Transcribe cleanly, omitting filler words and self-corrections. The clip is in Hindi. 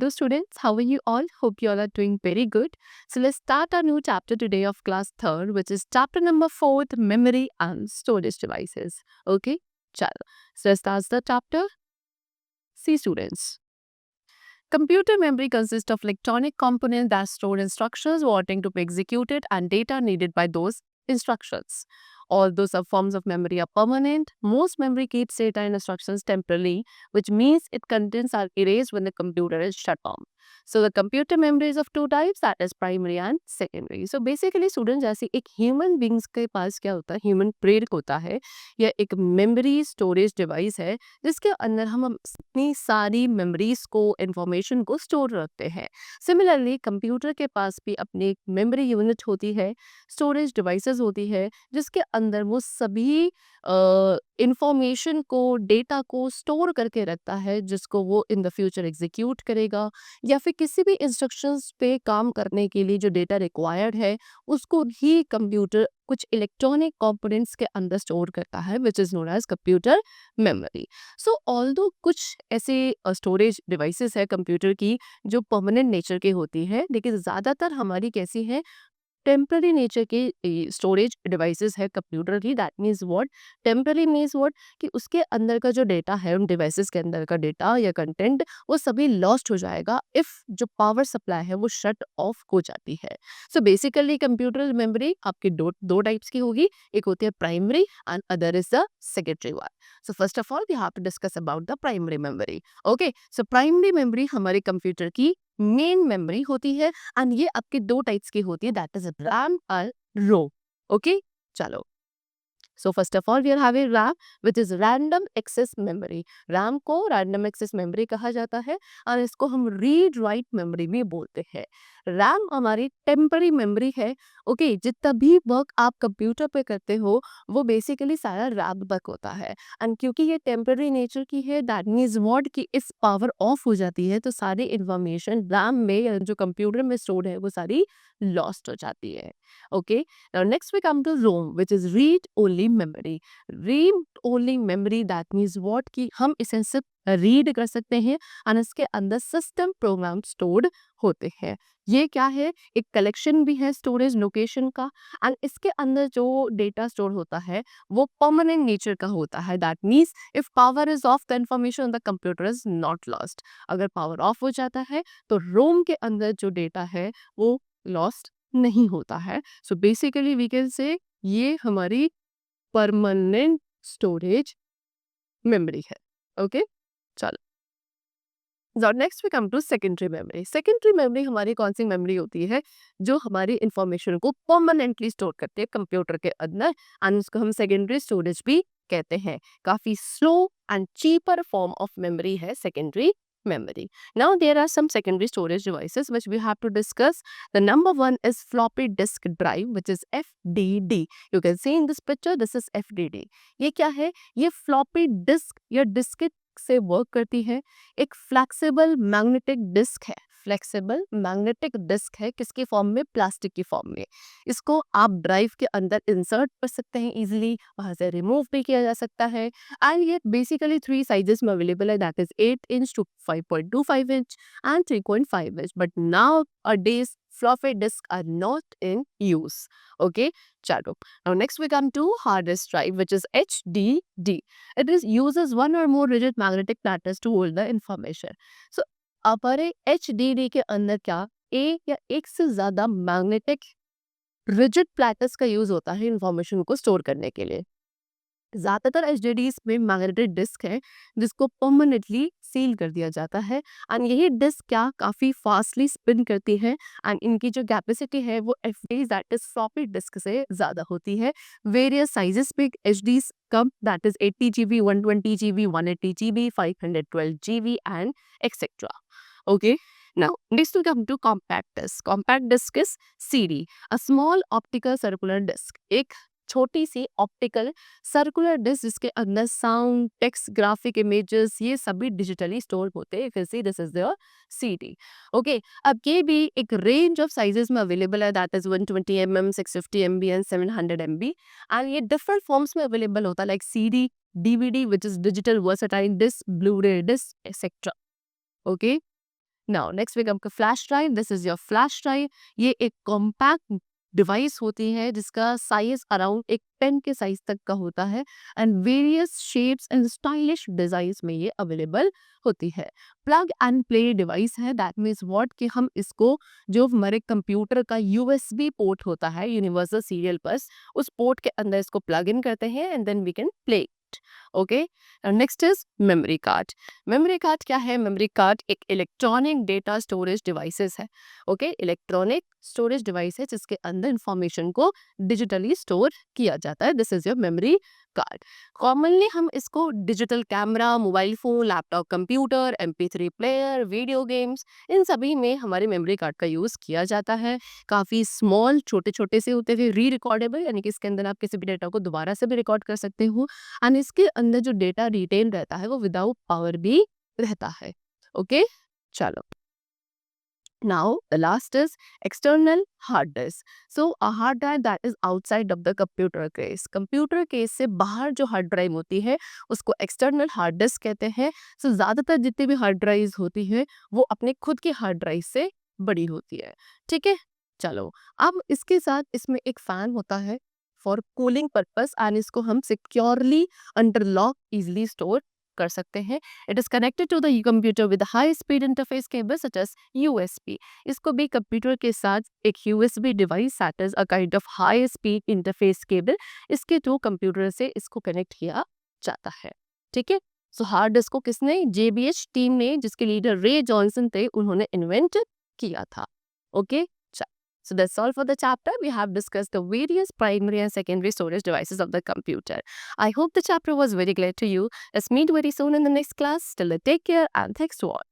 Hello, students. How are you all? Hope you all are doing very good. So, let's start our new chapter today of class third, which is chapter number 4, memory and storage devices. Okay, chalo. So, let's start the chapter. See, students. Computer memory consists of electronic components that store instructions wanting to be executed and data needed by those instructions. Although some forms of memory are permanent, most memory keeps data and instructions temporarily, which means its contents are erased when the computer is shut down. So the computer memory is of two types, that is primary and secondary. So basically students, जैसे एक ह्यूमन बींग्स के पास क्या होता है, ह्यूमन ब्रेन होता है, या एक मेमोरी स्टोरेज डिवाइस है जिसके अंदर हम अपनी सारी मेमोरीज को, इंफॉर्मेशन को स्टोर रखते हैं। सिमिलरली कंप्यूटर के पास भी अपनी एक मेमोरी यूनिट होती है, स्टोरेज डिवाइसेस होती है, जिसके अंदर वो सभी इंफॉर्मेशन को, डेटा को स्टोर करके रखता है, जिसको वो इन द फ्यूचर एग्जीक्यूट करेगा, या फिर किसी भी इंस्ट्रक्शंस पे काम करने के लिए जो डेटा रिक्वायर्ड है उसको भी कंप्यूटर कुछ इलेक्ट्रॉनिक कंपोनेंट्स के अंदर स्टोर करता है, which is known as computer memory. So although कुछ ऐसे स्टोरेज डिवाइसेस है कंप्यूटर की जो परमानेंट नेचर की होती है, लेकिन ज़्यादातर हमारी कैसी है, टेम्पररी नेचर के स्टोरेज डिवाइसेस है कंप्यूटर की। That means what, temporary means what, कि उसके अंदर का जो डेटा है, उन डिवाइसेस के अंदर का डेटा या कंटेंट, वो सभी लॉस्ट हो जाएगा इफ जो पावर सप्लाई है वो शट ऑफ हो जाती है। सो बेसिकली कंप्यूटर मेमोरी आपकी दो दो टाइप्स की होगी, एक होती है primary and other is the secondary one. So first of all we have to discuss about the primary memory. Okay, so primary memory हमारे कंप्यूटर की मेन मेमोरी होती है, एंड ये आपके दो टाइप्स की होती है, दैट इज रैम और रोम। ओके, चलो। So first of all we are having RAM which is random access memory. RAM को रैंडम एक्सेस मेमोरी कहा जाता है और इसको हम रीड राइट मेमोरी भी बोलते हैं। रैम हमारी टेम्पररी मेमोरी है। ओके, जितना भी वर्क आप कंप्यूटर पे करते हो वो बेसिकली सारा रैम वर्क होता है, एंड क्योंकि ये टेम्पररी नेचर की है, दैट मीन्स व्हाट, कि इस पावर ऑफ हो जाती है तो सारी इंफॉर्मेशन रैम में या जो कंप्यूटर में स्टोर्ड है वो सारी लॉस्ट हो जाती है। Okay, now next we come to ROM, which is read only memory. Read only memory that means what, कि हम इसे सिर्फ रीड कर सकते हैं और इसके अंदर सिस्टम प्रोग्राम स्टोर्ड होते हैं। ये क्या है, एक कलेक्शन भी है स्टोरेज लोकेशन का, एंड इसके अंदर जो डेटा स्टोर होता है वो परमानेंट नेचर का होता है। That means if power is of the information on the computer is not lost. अगर पावर ऑफ हो जाता है तो रोम के अंदर जो डेटा है वो लॉस्ट नहीं होता है। सो बेसिकली वी कैन से ये हमारी परमानेंट स्टोरेज मेमोरी है। ओके, चलो। Next we come to secondary memory. Secondary memory हमारी कौन सी मेमोरी होती है, जो हमारी इंफॉर्मेशन को परमानेंटली स्टोर करती है कंप्यूटर के अंदर, एंड उसको हम सेकेंडरी स्टोरेज भी कहते हैं। काफी slow and cheaper form of memory है secondary memory. Now there are some secondary storage devices which we have to discuss. The number one is floppy disk drive, which is FDD. You can see in this picture, this is FDD. ये क्या है, ये floppy disk या diskette से वर्क करती है। एक फ्लेक्सिबल मैग्नेटिक डिस्क है, फ्लेक्सिबल मैग्नेटिक डिस्क है, किसकी फॉर्म में, प्लास्टिक की फॉर्म में। इसको आप ड्राइव के अंदर इंसर्ट कर सकते हैं इजीली, वहां से रिमूव भी किया जा सकता है, एंड ये बेसिकली थ्री साइजेस में अवेलेबल है, that is 8 inch to 5.25 inch and 3.5 inch, but nowadays floppy disks are not in use. Okay, chalo. Now next we come to hard disk drive, which is HDD. It is uses one or more rigid magnetic platters to hold the information. So हमारे HDD के अंदर क्या, एक या एक से ज्यादा मैग्नेटिक रिजिड प्लेटर्स का यूज होता है इंफॉर्मेशन को स्टोर करने के लिए। ज़्यादातर एचडीडीज में मैग्नेटिक डिस्क है जिसको परमानेंटली सील कर दिया जाता है, एंड यही डिस्क क्या काफ़ी फास्टली स्पिन करती है, एंड इनकी जो कैपेसिटी है वो F D that is floppy disk से ज़्यादा होती है। वेरियस साइजेस पे H Ds come, that is 80 GB, 120 GB, 180 GB, 512 GB and etcetera. Okay, now next we come to compact disc. Compact disc is CD, a small optical circular disc. एक छोटी सी ऑप्टिकल सर्कुलर डिस्क जिसके अंदर साउंड, टेक्स्ट, ग्राफिक इमेजेस ये सभी डिजिटली स्टोर होते हैं। फिर से this is the CD. Okay, अब ये भी एक रेंज ऑफ साइजेस में अवेलेबल है, that is 120 mm, 650 MB and 700 MB, and ये डिफरेंट फॉर्म्स में अवेलेबल होता है, like CD, DVD which is digital versatile disc, Blu ray disc etcetera. Okay, now next we come to flash drive. This is your flash drive. ये एक कॉम्पैक्ट डिवाइस होती है जिसका साइज अराउंड एक पेन के साइज तक का होता है and various shapes and stylish designs में ये अवेलेबल होती है. प्लग एंड प्ले डिवाइस है. दैट मीन्स व्हाट कि हम इसको, जो हमारे कंप्यूटर का यूएसबी पोर्ट होता है, यूनिवर्सल सीरियल बस, उस पोर्ट के अंदर इसको प्लग इन करते हैं and then we can play. Okay. Next is memory card. Memory card क्या है? मेमोरी कार्ड एक इलेक्ट्रॉनिक डेटा स्टोरेज डिवाइसेस है. ओके, इलेक्ट्रॉनिक स्टोरेज डिवाइस है जिसके अंदर इंफॉर्मेशन को डिजिटली स्टोर किया जाता है. This is your memory card. Commonly हम इसको digital camera, mobile phone, laptop computer, MP3 player, video games, इन सभी में हमारे मेमोरी कार्ड का यूज किया जाता है. काफी स्मॉल, छोटे छोटे से होते हुए री रिकॉर्डेबल, यानी कि इसके अंदर आप किसी भी डेटा को दोबारा से भी रिकॉर्ड कर सकते हो एंड इसके अंदर जो डेटा रिटेन रहता है वो विदाउट पावर भी रहता है. ओके, चलो. Now, the last is external hard disk. So, a hard drive that is outside of the computer case. Computer case से बाहर जो hard drive होती है, उसको external hard disk कहते हैं. So, ज़्यादातर जितनी भी hard drives होती है, वो अपने खुद की hard drive से बड़ी होती है. ठीक है? चलो, अब इसके साथ इसमें एक फैन होता है फॉर कूलिंग पर्पस एंड इसको हम securely under lock easily store कर सकते हैं. It is connected to the computer with high speed interface cable such as USB. इसको भी कंप्यूटर के साथ एक USB device that is a kind of high speed interface cable, इसके थ्रू कंप्यूटर से इसको कनेक्ट किया जाता है. ठीक है. सो हार्ड डिस्क को किसने? JBH टीम ने, जिसके लीडर रे जॉनसन थे, उन्होंने इन्वेंट किया था. Okay. So that's all for the chapter. We have discussed the various primary and secondary storage devices of the computer. I hope the chapter was very clear to you. Let's meet very soon in the next class. Till then, take care and thanks to all.